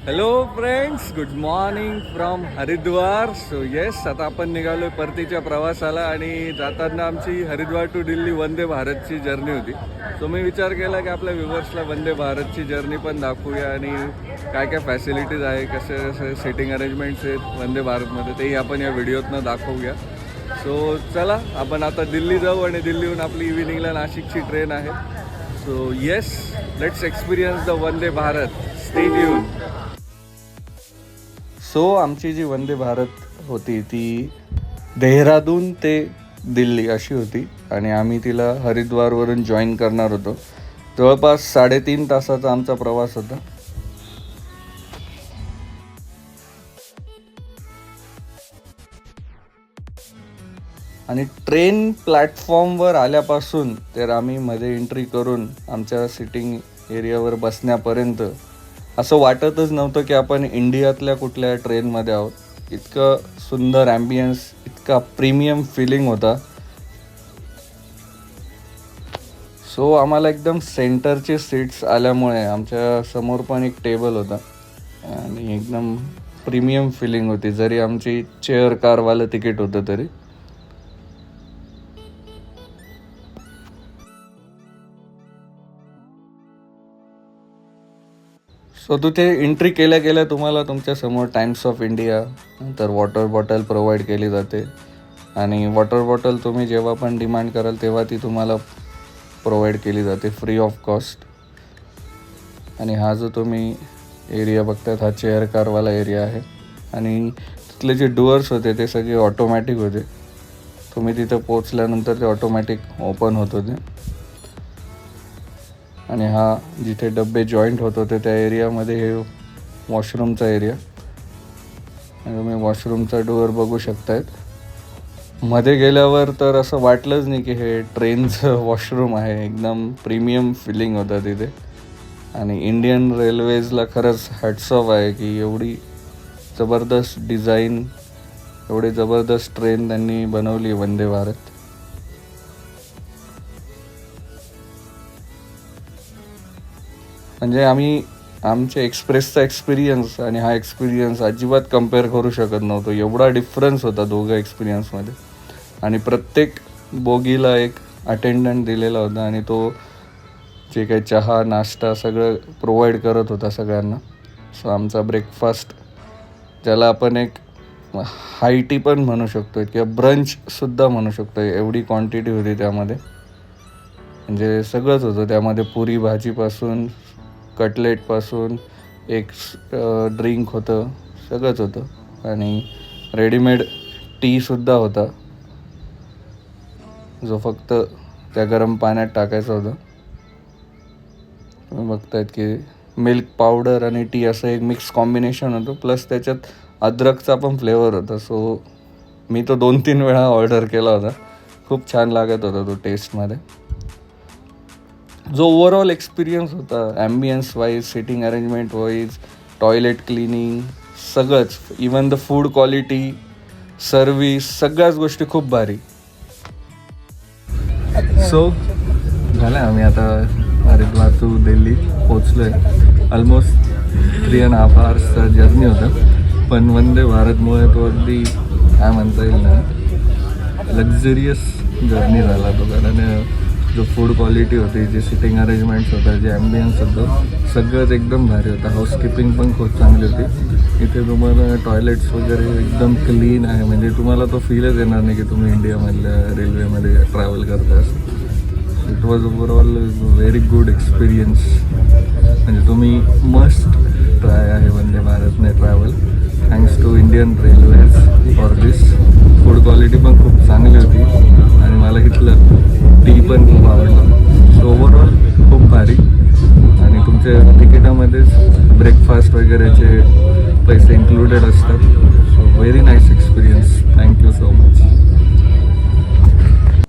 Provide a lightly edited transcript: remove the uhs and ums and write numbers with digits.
Hello friends, good morning from Haridwar. So yes, आता आपण निघालो आहे परतीच्या प्रवासाला आणि जाताना आमची हरिद्वार टू दिल्ली वंदे भारतची जर्नी होती. सो मी विचार केला की आपल्या व्ह्युअर्सला वंदे भारतची जर्नी पण दाखवूया आणि काय काय फॅसिलिटीज आहे, कसे कसे सिटिंग अरेंजमेंट्स आहेत वंदे भारतमध्ये, तेही आपण या व्हिडिओतनं दाखवूया. सो चला, आपण आता दिल्ली जाऊ आणि दिल्लीहून आपली इव्हिनिंगला नाशिकची ट्रेन आहे. So yes, let's experience the Vande Bharat. Stay tune. So आमची जी वंदे भारत होती ती देहरादून ते दिल्ली अशी होती आणि आम्ही तिला हरिद्वारवरून जॉईन करणार होतो. जवळपास 3.5 तासाचा आमचा प्रवास होता. आणि ट्रेन प्लॅटफॉर्मवर आल्यापासून तर आम्ही मध्ये एंट्री करून आमच्या सिटिंग एरियावर बसण्यापर्यंत असं वाटतच नव्हतं की आपण इंडियातल्या कुठल्या ट्रेनमध्ये आहोत. इतकं सुंदर ॲम्बियन्स, इतका प्रीमियम फिलिंग होता. सो आम्हाला एकदम सेंटरचे सीट्स आल्यामुळे आमच्या समोर पण एक टेबल होता आणि एकदम प्रीमियम फिलिंग होती, जरी आमची चेअर कारवालं तिकीट होतं तरी. सो तिथे एंट्री केल्या केल्या तुम्हाला तुमच्यासमोर टाइम्स ऑफ इंडिया, नंतर वॉटर बॉटल प्रोव्हाइड केली जाते आणि वॉटर बॉटल तुम्ही जेव्हा पण डिमांड कराल तेव्हा ती तुम्हाला प्रोव्हाइड केली जाते फ्री ऑफ कॉस्ट. आणि हा जो तुम्ही एरिया बघतायत हा चेअर कारवाला एरिया आहे आणि तिथले जे डोअर्स होते ते सगळे ऑटोमॅटिक होते. तुम्ही तिथं पोचल्यानंतर ते ऑटोमॅटिक ओपन होत होते. आणि हा जिथे डबे जॉईंट होत होते त्या एरियामध्ये हे वॉशरूमचा एरिया आणि तुम्ही वॉशरूमचा डोअर बघू शकतायत. मध्ये गेल्यावर तर असं वाटलंच नाही की हे ट्रेनचं वॉशरूम आहे. एकदम प्रीमियम फिलिंग होतं तिथे आणि इंडियन रेल्वेजला खरंच हॅट्स ऑफ आहे की एवढी जबरदस्त डिझाईन, एवढी जबरदस्त ट्रेन त्यांनी बनवली वंदे भारत. म्हणजे आम्ही आमच्या एक्सप्रेसचा एक्सपिरियन्स आणि हा एक्सपिरियन्स अजिबात कम्पेअर करू शकत नव्हतो. एवढा डिफरन्स होता दोघं एक्सपिरियन्समध्ये. आणि प्रत्येक बोगीला एक अटेंडंट दिलेला होता आणि तो जे काही चहा नाश्ता सगळं प्रोव्हाइड करत होता सगळ्यांना. सो आमचा ब्रेकफास्ट, ज्याला आपण एक हाय टी पण म्हणू शकतो किंवा ब्रंचसुद्धा म्हणू शकतो, एवढी क्वांटिटी होती त्यामध्ये. म्हणजे सगळंच होतं त्यामध्ये, पुरी भाजीपासून कटलेटपासून एक ड्रिंक होतं, सगळंच होतं. आणि रेडीमेड टीसुद्धा होता जो फक्त त्या गरम पाण्यात टाकायचा होता. तुम्ही बघतायत की मिल्क पावडर आणि टी असं एक मिक्स कॉम्बिनेशन होतं, प्लस त्याच्यात अद्रकचा पण फ्लेवर होता. सो मी तो 2-3 वेळा ऑर्डर केला होता. खूप छान लागत होता तो टेस्टमध्ये. जो ओव्हरऑल एक्सपिरियन्स होता ambience wise, sitting arrangement wise, toilet cleaning, सगळंच, even the food quality, service, सगळ्याच गोष्टी खूप भारी. सो झालं, आम्ही आता हरिद्वार टू दिल्ली पोचलो आहे. ऑलमोस्ट 3.5 आवर्सचा जर्नी होता, पण वंदे भारतमुळे तो अगदी काय म्हणता येईल ना, लक्झरियस जर्नी झाला तो. कारण जो फूड क्वालिटी होती, जे सिटिंग अरेंजमेंट्स होतं, जे ॲम्बियन्स होतं, सगळंच एकदम भारी होतं. हाऊसकीपिंग पण खूप चांगली होती. इथे तुम्हाला टॉयलेट्स वगैरे एकदम क्लीन आहे, म्हणजे तुम्हाला तो फीलच येणार नाही की तुम्ही इंडियामधल्या रेल्वेमध्ये ट्रॅव्हल करता असं. It was overall very good experience. म्हणजे तुम्ही मस्ट ट्राय आहे वंदे भारतने travel. Thanks to Indian railways for this. Food quality पण खूप चांगली होती आणि मला इथलं टी पण खूप आवडलं. सो ओव्हरऑल खूप भारी. आणि तुमच्या तिकिटामध्येच ब्रेकफास्ट वगैरेचे पैसे इन्क्लुडेड असतात. So very nice experience. Thank you so much.